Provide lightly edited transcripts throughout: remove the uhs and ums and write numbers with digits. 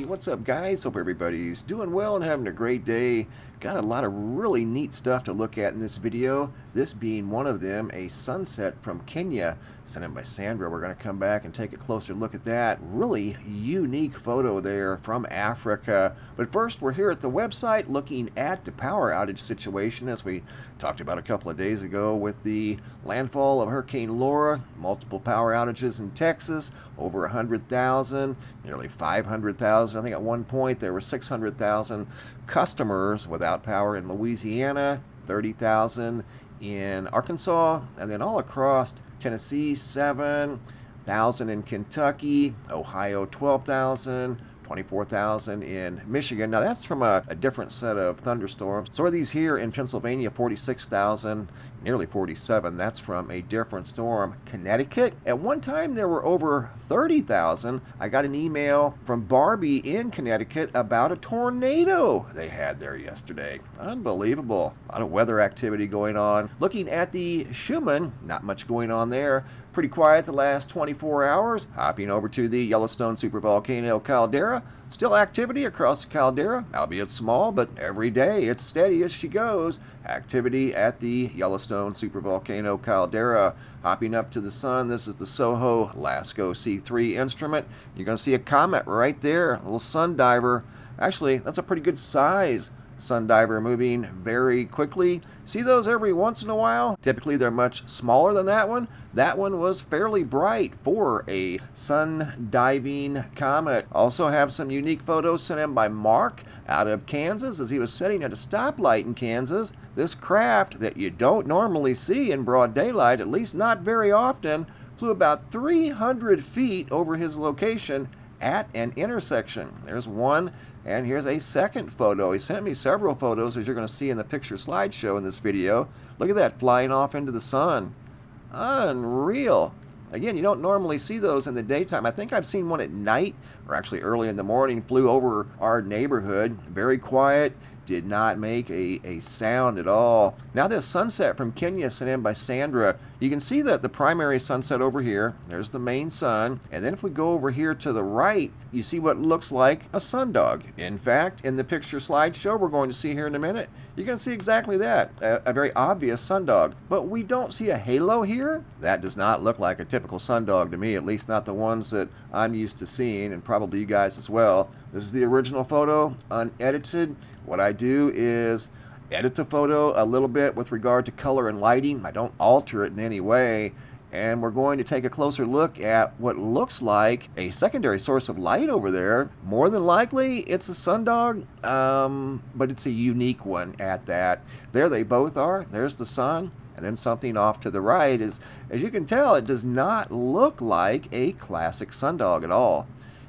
Hey, what's up guys? Hope everybody's doing well and having a great day. Got a lot of really neat stuff to look at in this video. This being one of them, a sunset from Kenya, sent in by Sandra. We're going to come back and take a closer look at that. Really unique photo there from Africa. But first, we're here at the website looking at the power outage situation as we talked about a couple of days ago with the landfall of Hurricane Laura. Multiple power outages in Texas, over 100,000, nearly 500,000. I think at one point there were 600,000 customers without power in Louisiana, 30,000 in Arkansas, and then all across Tennessee, 7,000 in Kentucky, Ohio, 12,000, 24,000 in Michigan. Now that's from a different set of thunderstorms. So are these here in Pennsylvania, 46,000, nearly 47. That's from a different storm. Connecticut, at one time there were over 30,000. I got an email from Barbie in Connecticut about a tornado they had there yesterday. Unbelievable. A lot of weather activity going on. Looking at the Schumann, not much going on there. Pretty quiet the last 24 hours. Hopping over to the Yellowstone supervolcano caldera. Still activity across the caldera, albeit small, but every day it's steady as she goes. Activity at the Yellowstone supervolcano caldera. Hopping up to the sun, this is the Soho LASCO C3 instrument. You're going to see a comet right there, a little sun diver. Actually, that's a pretty good size sun diver, moving very quickly. See those every once in a while? Typically they're much smaller than that one. That one was fairly bright for a sun diving comet. Also have some unique photos sent in by Mark out of Kansas as he was sitting at a stoplight in Kansas. This craft that you don't normally see in broad daylight, at least not very often, flew about 300 feet over his location at an intersection. There's one, and here's a second photo. He sent me several photos, as you're going to see in the picture slideshow in this video. Look at that, flying off into the sun. Unreal. Again, you don't normally see those in the daytime. I think I've seen one at night, or actually early in the morning, flew over our neighborhood. Very quiet. Did not make a sound at all. Now this sunset from Kenya sent in by Sandra. You can see that the primary sunset over here, there's the main sun, and then if we go over here to the right, you see what looks like a sundog. In fact, in the picture slideshow we're going to see here in a minute, you're going to see exactly that, a very obvious sundog. But we don't see a halo here. That does not look like a typical sundog to me, at least not the ones that I'm used to seeing, and probably you guys as well. This is the original photo, unedited. What I do is edit the photo a little bit with regard to color and lighting. I don't alter it in any way. And we're going to take a closer look at what looks like a secondary source of light over there. More than likely, it's a sundog, but it's a unique one at that. There they both are. There's the sun. And then something off to the right is, as you can tell, it does not look like a classic sundog at all.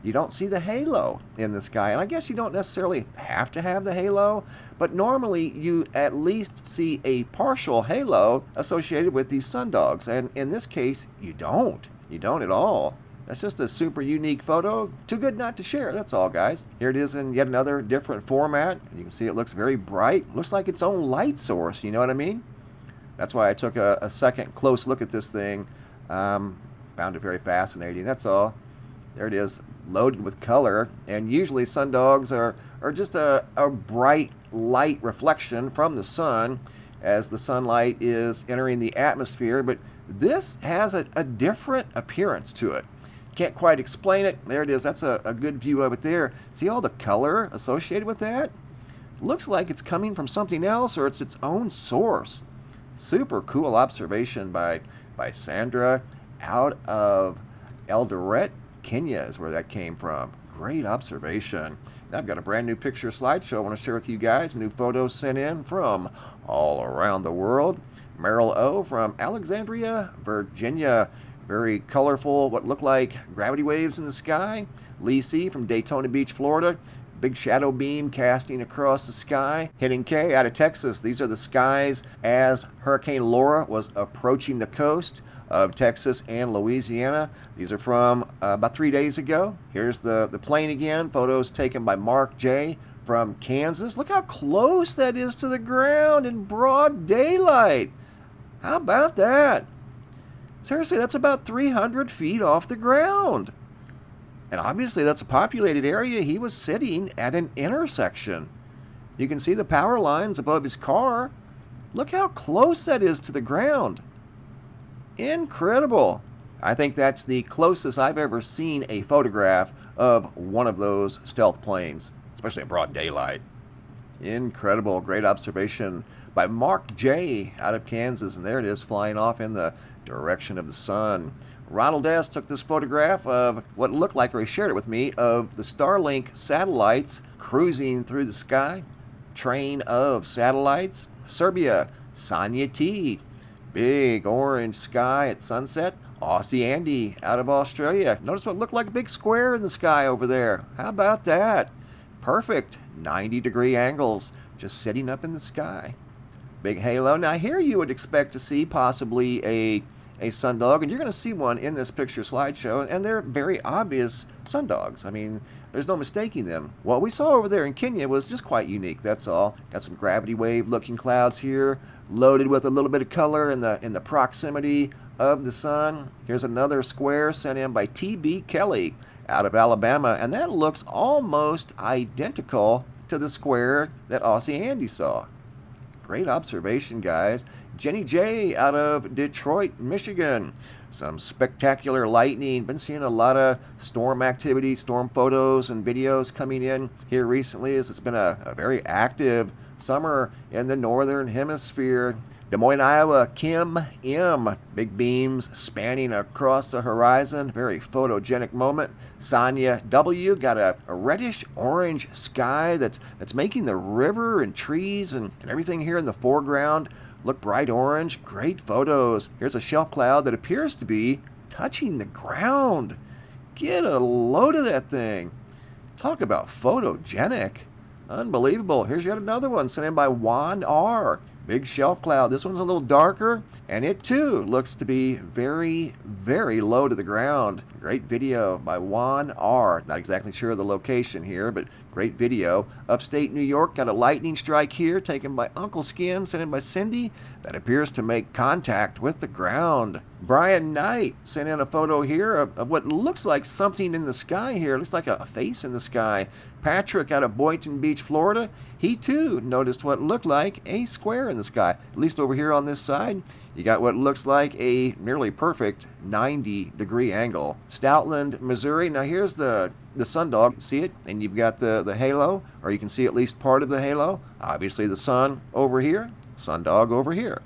You don't see the halo in the sky, and I guess you don't necessarily have to have the halo, but normally you at least see a partial halo associated with these sundogs, and in this case, you don't. You don't at all. That's just a super unique photo. Too good not to share, that's all, guys. Here it is in yet another different format. You can see it looks very bright. Looks like its own light source, you know what I mean? That's why I took a second close look at this thing. Found it very fascinating, that's all. There it is, loaded with color, and usually sundogs are just a bright light reflection from the sun as the sunlight is entering the atmosphere, but this has a different appearance to it. Can't quite explain it. There it is, that's a good view of it there. See all the color associated with that? Looks like it's coming from something else, or it's its own source. Super cool observation by Sandra out of Eldoret, Kenya is where that came from. Great observation. Now I've got a brand new picture slideshow I want to share with you guys. New photos sent in from all around the world. Merrill O from Alexandria, Virginia. Very colorful, what look like gravity waves in the sky. Lee C from Daytona Beach, Florida. Big shadow beam casting across the sky. Hitting K out of Texas. These are the skies as Hurricane Laura was approaching the coast of Texas and Louisiana. These are from about 3 days ago. Here's the plane again. Photos taken by Mark J from Kansas. Look how close that is to the ground in broad daylight. How about that? Seriously, that's about 300 feet off the ground. And obviously that's a populated area. He was sitting at an intersection. You can see the power lines above his car. Look how close that is to the ground. Incredible. I think that's the closest I've ever seen a photograph of one of those stealth planes, especially in broad daylight. Incredible. Great observation by Mark J. out of Kansas. And there it is, flying off in the direction of the sun. Ronald S. took this photograph of what looked like, or he shared it with me, of the Starlink satellites cruising through the sky. Train of satellites. Serbia, Sonia T. Big orange sky at sunset. Aussie Andy out of Australia. Notice what looked like a big square in the sky over there. How about that? Perfect 90-degree angles just sitting up in the sky. Big halo. Now here you would expect to see possibly a sundog, and you're going to see one in this picture slideshow, and they're very obvious sundogs. I mean, there's no mistaking them. What we saw over there in Kenya was just quite unique, that's all. Got some gravity wave looking clouds here, loaded with a little bit of color in the proximity of the sun. Here's another square sent in by T.B. Kelly out of Alabama, and that looks almost identical to the square that Aussie Andy saw. Great observation, guys. Jenny J. out of Detroit, Michigan. Some spectacular lightning. Been seeing a lot of storm activity, storm photos and videos coming in here recently, as it's been a very active summer in the northern hemisphere. Des Moines, Iowa, Kim M. Big beams spanning across the horizon. Very photogenic moment. Sonia W. got a reddish orange sky that's making the river and trees and everything here in the foreground look bright orange. Great photos. Here's a shelf cloud that appears to be touching the ground. Get a load of that thing. Talk about photogenic. Unbelievable. Here's yet another one sent in by Juan R. Big shelf cloud. This one's a little darker, and it too looks to be very, very low to the ground. Great video by Juan R. Not exactly sure of the location here, but great video. Upstate New York, got a lightning strike here taken by Uncle Skin, sent in by Cindy, that appears to make contact with the ground. Brian Knight sent in a photo here of what looks like something in the sky here. It looks like a face in the sky. Patrick out of Boynton Beach, Florida, he too noticed what looked like a square in the sky. At least over here on this side, you got what looks like a nearly perfect 90-degree angle. Stoutland, Missouri. Now here's the sundog. See it? And you've got the halo, or you can see at least part of the halo. Obviously the sun over here, sundog over here.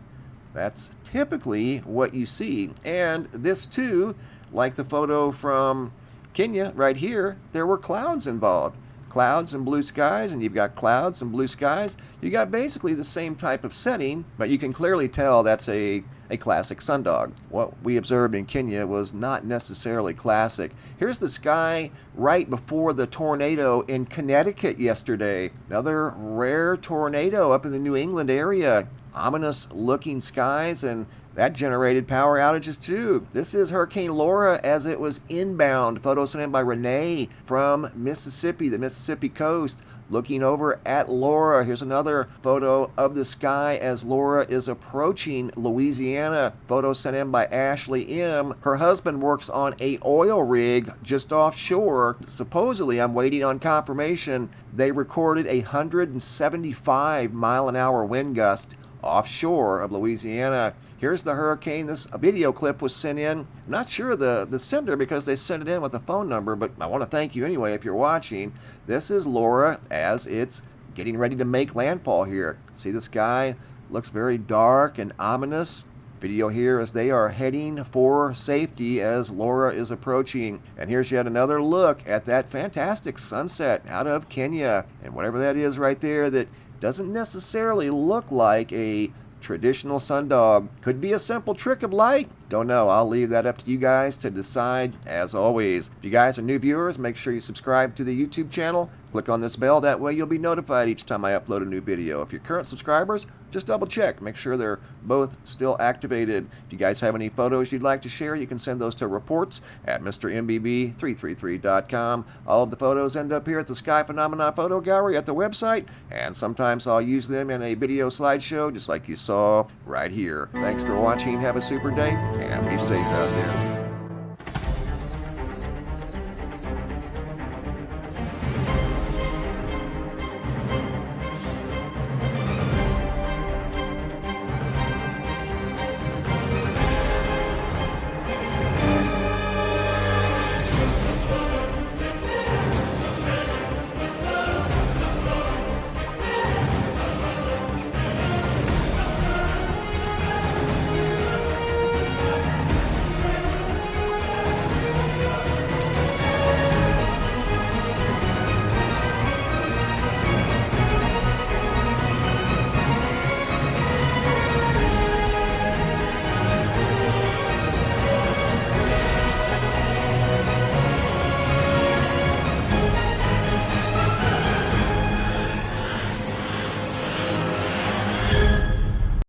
That's typically what you see. And this too, like the photo from Kenya right here, there were clouds involved. Clouds and blue skies, and you've got clouds and blue skies. You got basically the same type of setting, but you can clearly tell that's a classic sundog. What we observed in Kenya was not necessarily classic. Here's the sky right before the tornado in Connecticut yesterday. Another rare tornado up in the New England area. Ominous looking skies, and that generated power outages too. This is Hurricane Laura as it was inbound. Photo sent in by Renee from Mississippi, the Mississippi coast, looking over at Laura. Here's another photo of the sky as Laura is approaching Louisiana. Photo sent in by Ashley M. Her husband works on a oil rig just offshore. Supposedly, I'm waiting on confirmation, they recorded a 175-mile-an-hour wind gust offshore of Louisiana. Here's the hurricane. This video clip was sent in. I'm not sure the sender because they sent it in with a phone number, but I want to thank you anyway if you're watching. This is Laura as it's getting ready to make landfall here. See the sky looks very dark and ominous. Video here as they are heading for safety as Laura is approaching. And here's yet another look at that fantastic sunset out of Kenya. And whatever that is right there that doesn't necessarily look like a traditional sundog. Could be a simple trick of light. Don't know. I'll leave that up to you guys to decide as always. If you guys are new viewers, make sure you subscribe to the YouTube channel. Click on this bell. That way you'll be notified each time I upload a new video. If you're current subscribers, just double check. Make sure they're both still activated. If you guys have any photos you'd like to share, you can send those to reports at MrMBB333.com. All of the photos end up here at the Sky Phenomena Photo Gallery at the website, and sometimes I'll use them in a video slideshow just like you saw right here. Thanks for watching. Have a super day, and be safe out there.